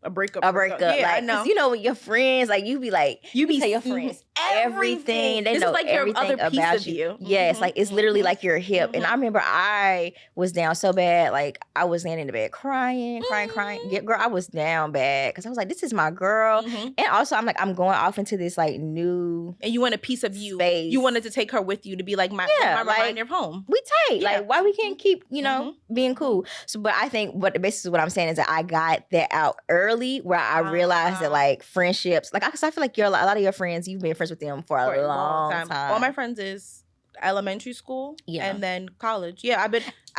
a breakup. Yeah, like, I know. You know, with your friends, like, you tell your friends everything. They know like everything about you. Yes, like, it's literally like your hip. And I remember I was down so bad, like, I was laying in the bed crying. Yeah, girl, I was down bad because I was like, this is my girl. And also, I'm like, I'm going off into this like new, and you want a piece of you. Space. You wanted to take her with you to be like my reminder of home. We tight. Like, why we can't keep, you know, being cool? So, but I think basically what I'm saying is that I got that out early, where I realized that like friendships, like, because I feel like a lot of your friends, you've been friends with them for a long time. All my friends is elementary school and then college. Yeah, I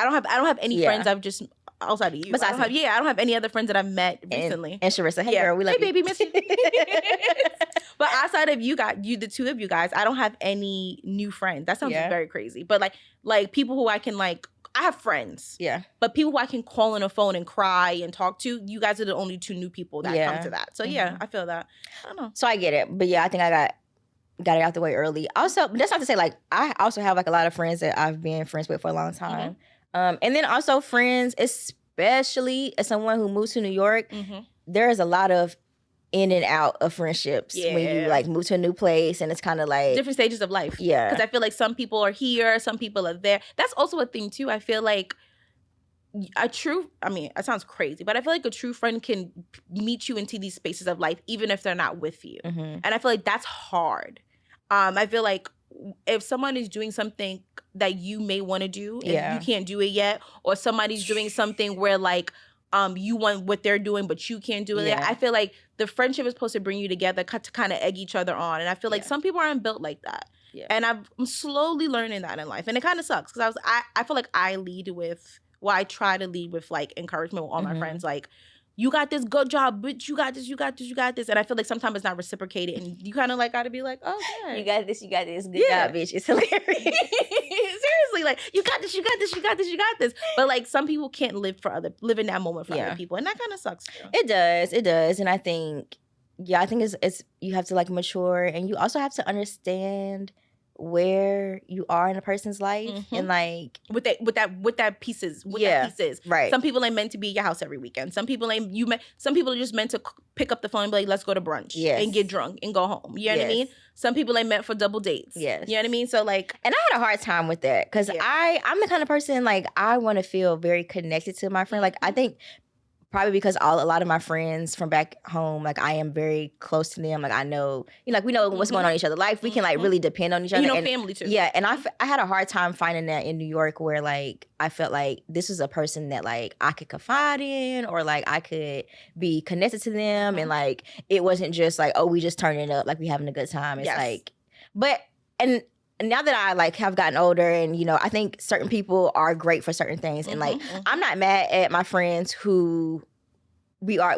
don't have any friends I've just outside of you. I don't have any other friends that I've met recently. And Sharissa, hey girl, we love you. Hey baby, miss you. But outside of the two of you guys, I don't have any new friends. That sounds very crazy. But like people who I can like, I have friends. Yeah. But people who I can call on a phone and cry and talk to, you guys are the only two new people that come to that. So yeah, I feel that. I don't know. So I get it. But yeah, I think I got it out the way early. Also, that's not to say, like, I also have like a lot of friends that I've been friends with for a long time. And then also friends, especially as someone who moves to New York, there is a lot of in and out of friendships when you like move to a new place, and it's kind of like different stages of life. Yeah, because I feel like some people are here, some people are there. That's also a thing too. I feel like it sounds crazy, but I feel like a true friend can meet you into these spaces of life even if they're not with you. And I feel like that's hard. I feel like if someone is doing something that you may want to do and you can't do it yet, or somebody's doing something where like you want what they're doing, but you can't do it. I feel like the friendship is supposed to bring you together to kind of egg each other on. And I feel like some people aren't built like that. Yeah. And I'm slowly learning that in life. And it kind of sucks because I feel like I try to lead with like encouragement with all my friends. Like, you got this, good job, bitch, you got this, you got this, you got this. And I feel like sometimes it's not reciprocated, and you kind of like got to be like, oh, okay. You got this, good job, bitch. It's hilarious. Seriously, like, you got this, you got this, you got this, you got this. But like, some people can't live in that moment for other people, and that kind of sucks too. It does. And I think it's you have to like mature, and you also have to understand where you are in a person's life, and like what that piece is. Right. Some people ain't meant to be at your house every weekend. Some people some people are just meant to pick up the phone and be like, let's go to brunch and get drunk and go home. You know what I mean? Some people ain't meant for double dates. Yes. You know what I mean? So like, and I had a hard time with that because I'm the kind of person, like, I want to feel very connected to my friend. Like, I think probably because a lot of my friends from back home, like, I am very close to them. Like, I know, like, we know what's going on in each other's life. We can like really depend on each other. And family too. Yeah, and I had a hard time finding that in New York, where like I felt like this was a person that like I could confide in, or like I could be connected to them, and like it wasn't just like, oh, we just turning up, like we having a good time. It's like, and now that I like have gotten older, and I think certain people are great for certain things, and like I'm not mad at my friends who we are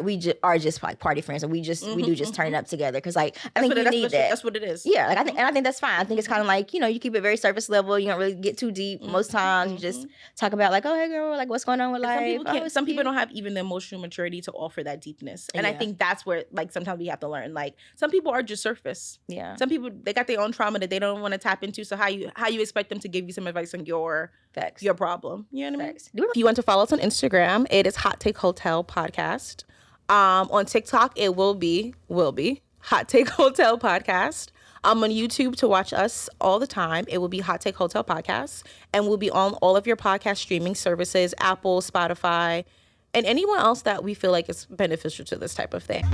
just like party friends, and we do just turn up together because like I think you need that. That's what it is. Yeah, like I think that's fine. I think it's kind of like, you know, you keep it very surface level. You don't really get too deep. Most times you just talk about like, oh hey girl, like what's going on with life. Some people don't have even the emotional maturity to offer that deepness, and I think that's where like sometimes we have to learn. Like some people are just surface. Yeah. Some people, they got their own trauma that they don't want to tap into. So how you expect them to give you some advice on your problem? You know what I mean? If you want to follow us on Instagram, it is Hot Take Hotel Podcast. On TikTok, it will be Hot Take Hotel Podcast. On YouTube to watch us all the time, it will be Hot Take Hotel Podcast, and we'll be on all of your podcast streaming services, Apple, Spotify, and anyone else that we feel like is beneficial to this type of thing.